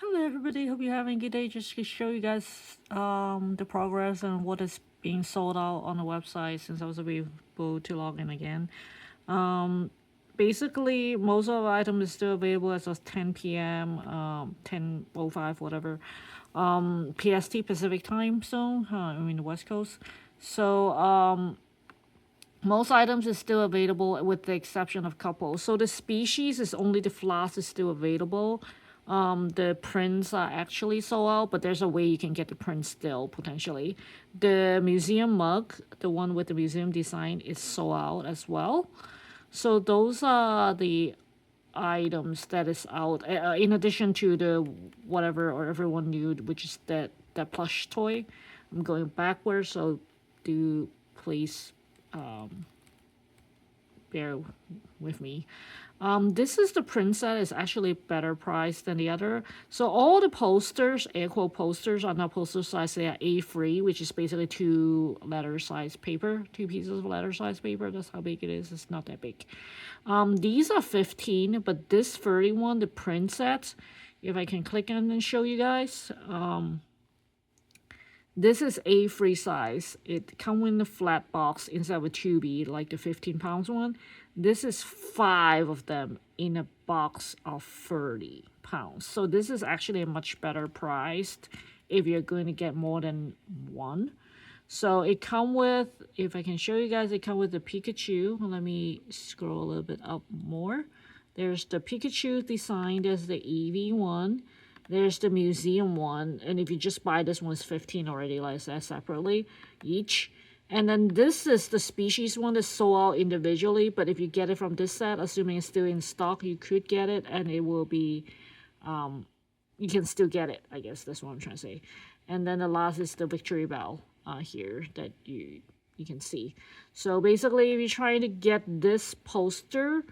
Hello everybody, hope you're having a good day. Just to show you guys the progress and what is being sold out on the website since I was able to log in again. Basically most of the items is still available as of 10 p.m. 10:05 whatever. PST Pacific time zone, I mean the West Coast. So most items is still available with the exception of couple. So the species is only the flask is still available. The prints are actually sold out, but there's a way you can get the prints still potentially. The museum mug, the one with the museum design, is sold out as well. So those are the items that is out. In addition to the whatever or everyone knew, which is that plush toy. I'm going backwards, so do please bear with me. This is the print set is actually better priced than the other. So all the posters, air quote posters, are not poster size. They are A3, which is basically two letter size paper, two pieces of letter size paper. That's how big it is. It's not that big. These are 15, but this 31, the print set, if I can click on and show you guys, this is A3 size. It comes in a flat box instead of a tubey, like the 15 pounds one. This is 5 of them in a box of 30 pounds. So this is actually a much better priced if you're going to get more than one. So it come with, if I can show you guys, it come with the Pikachu. Let me scroll a little bit up more. There's the Pikachu design. There's the Eevee one. There's the museum one, and if you just buy this one, it's 15 already, like I said, separately each. And then this is the species one that's sold out individually, but if you get it from this set, assuming it's still in stock, you could get it, and it will be, you can still get it, I guess that's what I'm trying to say. And then the last is the Victory Bell here that you can see. So basically, if you're trying to get this poster,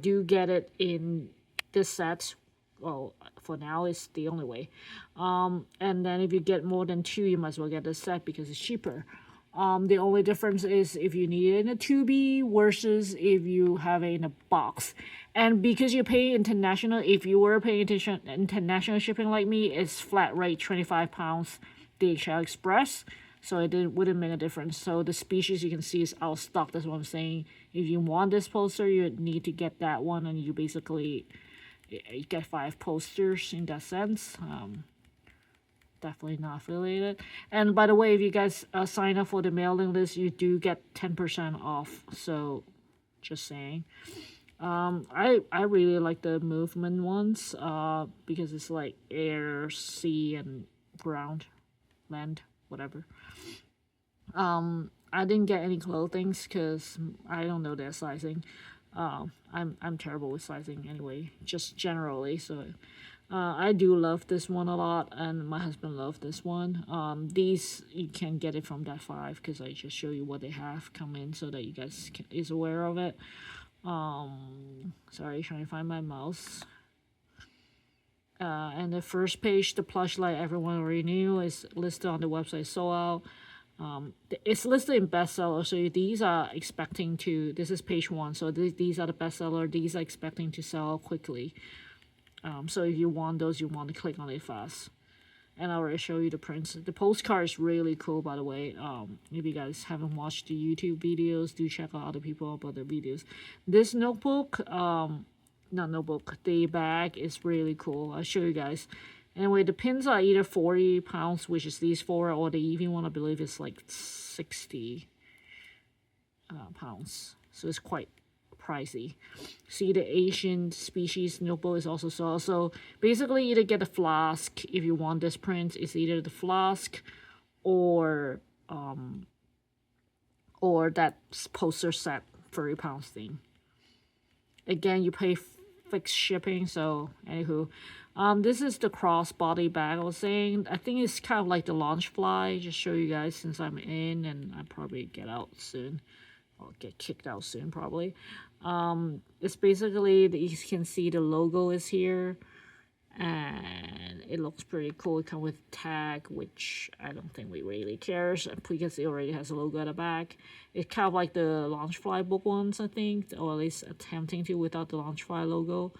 do get it in this set. Well, for now it's the only way. And then if you get more than 2, you might as well get the set because it's cheaper. The only difference is if you need it in a 2B versus if you have it in a box. And because you pay international, if you were paying international shipping like me, it's flat rate 25 pounds DHL Express. So wouldn't make a difference. So the species you can see is out of stock. That's what I'm saying. If you want this poster, you need to get that one, and you basically get 5 posters in that sense. Definitely not affiliated. And by the way, if you guys sign up for the mailing list, you do get 10% off. So just saying. I really like the movement ones because it's like air, sea, and ground, land, whatever. I didn't get any clothings because I don't know their sizing. I'm terrible with sizing anyway, just generally. So I do love this one a lot, and my husband loved this one. These you can get it from that 5 because I just show you what they have come in so that you guys is aware of it. Sorry, trying to find my mouse. And the first page, the plush light everyone already knew, is listed on the website sold out. It's listed in bestseller, so these are expecting to, this is page 1, so these are the bestseller, these are expecting to sell quickly. So if you want those, you want to click on it fast. And I already show you the prints. The postcard is really cool, by the way. If you guys haven't watched the YouTube videos, do check out other people about their videos. This notebook, not notebook, the bag is really cool. I'll show you guys. Anyway, the pins are either 40 pounds, which is these 4, or the Eevee one, I believe, is like 60 pounds. So it's quite pricey. See, the Asian species notebook is also sold. So basically, either get the flask if you want this print. It's either the flask or that poster set 30 pounds thing. Again, you pay fixed shipping. So anywho, this is the crossbody bag I was saying. I think it's kind of like the launch fly. Just show you guys since I'm in, and I probably get out soon. I'll get kicked out soon probably. It's basically, you can see the logo is here, and it looks pretty cool. It comes with tag, which I don't think we really cares because it already has a logo at the back. It's kind of like the Launchfly book ones, I think, or at least attempting to without the Launchfly logo.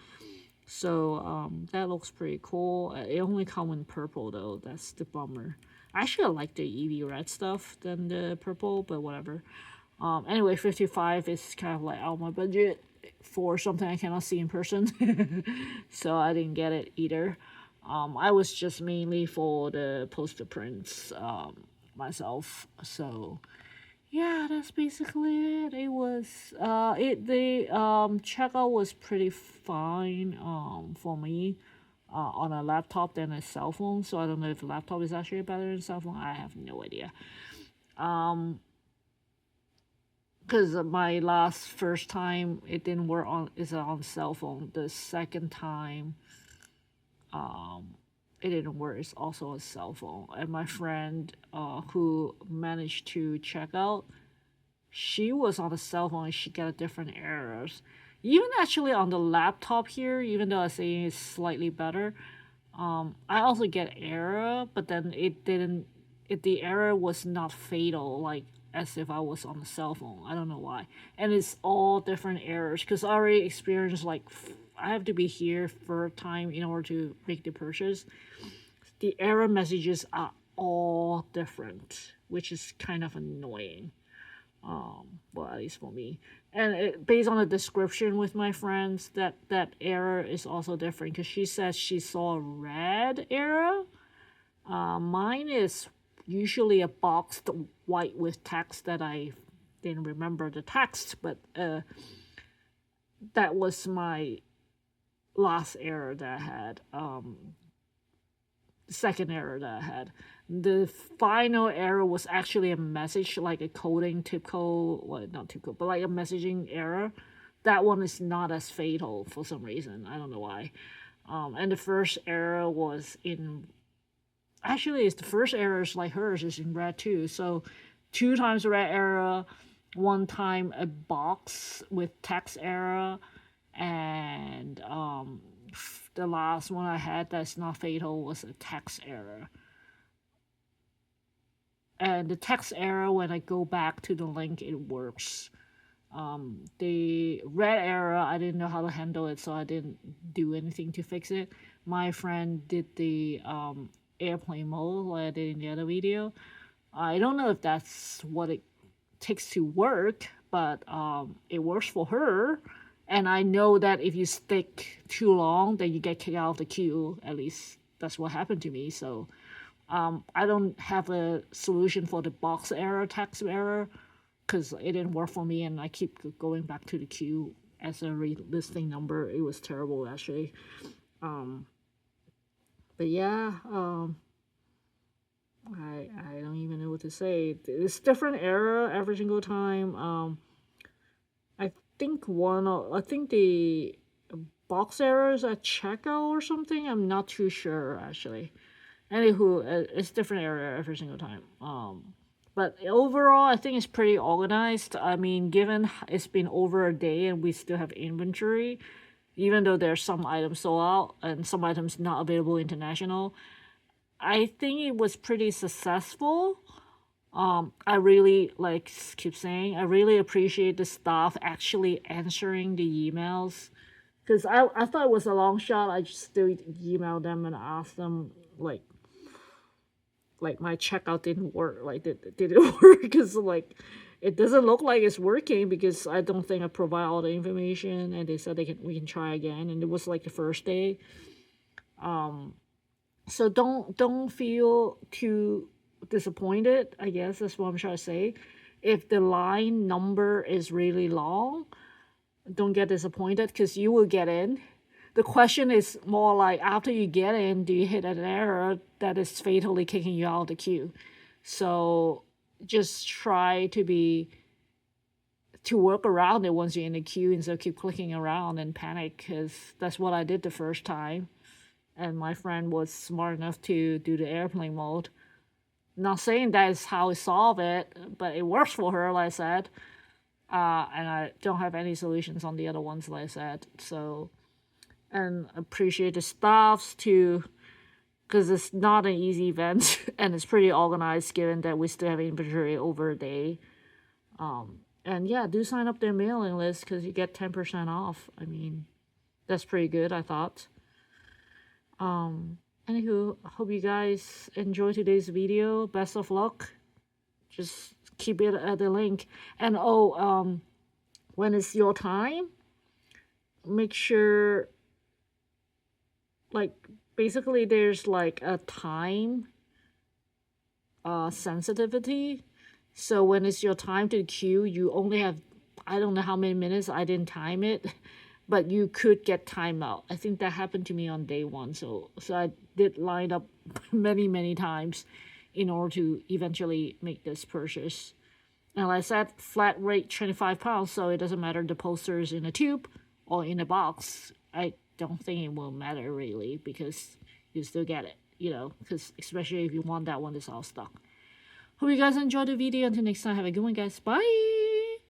So that looks pretty cool. It only comes in purple though. That's the bummer. Actually, I like the EV red stuff than the purple, but whatever. Anyway, 55 is kind of like out my budget for something I cannot see in person, so I didn't get it either. I was just mainly for the poster prints myself. So yeah, that's basically it. It was the checkout was pretty fine for me on a laptop than a cell phone. So I don't know if a laptop is actually better than a cell phone. I have no idea. Because my first time it didn't work on is on cell phone. The second time it didn't work. It's also a cell phone. And my friend who managed to check out, she was on the cell phone and she got different errors. Even actually on the laptop here, even though I say it's slightly better, I also get error, but then it didn't. The error was not fatal, like as if I was on the cell phone. I don't know why, and it's all different errors because I already experienced like I have to be here for a time in order to make the purchase. The error messages are all different, which is kind of annoying. Well, at least for me. And based on the description with my friends, that error is also different because she says she saw a red error. Mine is usually a boxed white with text that I didn't remember the text, but that was my last error that I had. The second error that I had. The final error was actually a message, like a coding tip code, well, not tip code, but like a messaging error. That one is not as fatal for some reason. I don't know why. And the first error was in. Actually, it's the first error is like hers is in red too. So, 2 times red error, 1 time a box with text error, and the last one I had that's not fatal was a text error. And the text error, when I go back to the link, it works. The red error, I didn't know how to handle it, so I didn't do anything to fix it. My friend did the airplane mode like I did in the other video. I don't know if that's what it takes to work, but it works for her. And I know that if you stick too long, then you get kicked out of the queue. At least that's what happened to me. So I don't have a solution for the box error, text error, because it didn't work for me, and I keep going back to the queue as a listing number. It was terrible, actually. But yeah, I don't even know what to say. It's different error every single time. I I think the box errors at checkout or something. I'm not too sure actually. Anywho, it's different error every single time. But overall, I think it's pretty organized. I mean, given it's been over a day and we still have inventory, even though there's some items sold out and some items not available international, I think it was pretty successful. I really keep saying I really appreciate the staff actually answering the emails because I thought it was a long shot. I just still emailed them and asked them like my checkout didn't work. Like did it work? Because like it doesn't look like it's working because I don't think I provide all the information. And they said we can try again. And it was like the first day. So don't feel too disappointed. I guess that's what I'm trying to say. If the line number is really long, don't get disappointed because you will get in. The question is more like after you get in, do you hit an error that is fatally kicking you out of the queue? So just try to work around it once you're in the queue instead of keep clicking around and panic because that's what I did the first time. And my friend was smart enough to do the airplane mode. Not saying that is how I solve it, but it works for her, like I said. And I don't have any solutions on the other ones, like I said. So, and appreciate the staffs too, because it's not an easy event and it's pretty organized given that we still have inventory over a day. And yeah, do sign up their mailing list because you get 10% off. I mean, That's pretty good, I thought. Anywho, hope you guys enjoy today's video. Best of luck. Just keep it at the link. And when it's your time, make sure, like, basically there's like a time sensitivity. So when it's your time to queue, you only have, I don't know how many minutes, I didn't time it, but you could get timeout. I think that happened to me on day one. So I did line up many times in order to eventually make this purchase. And like I said, flat rate 25 pounds, so it doesn't matter the poster is in a tube or in a box. I don't think it will matter really, because you still get it, you know, because especially if you want that one that's all stock. Hope you guys enjoyed the video. Until next time, have a good one, guys. Bye!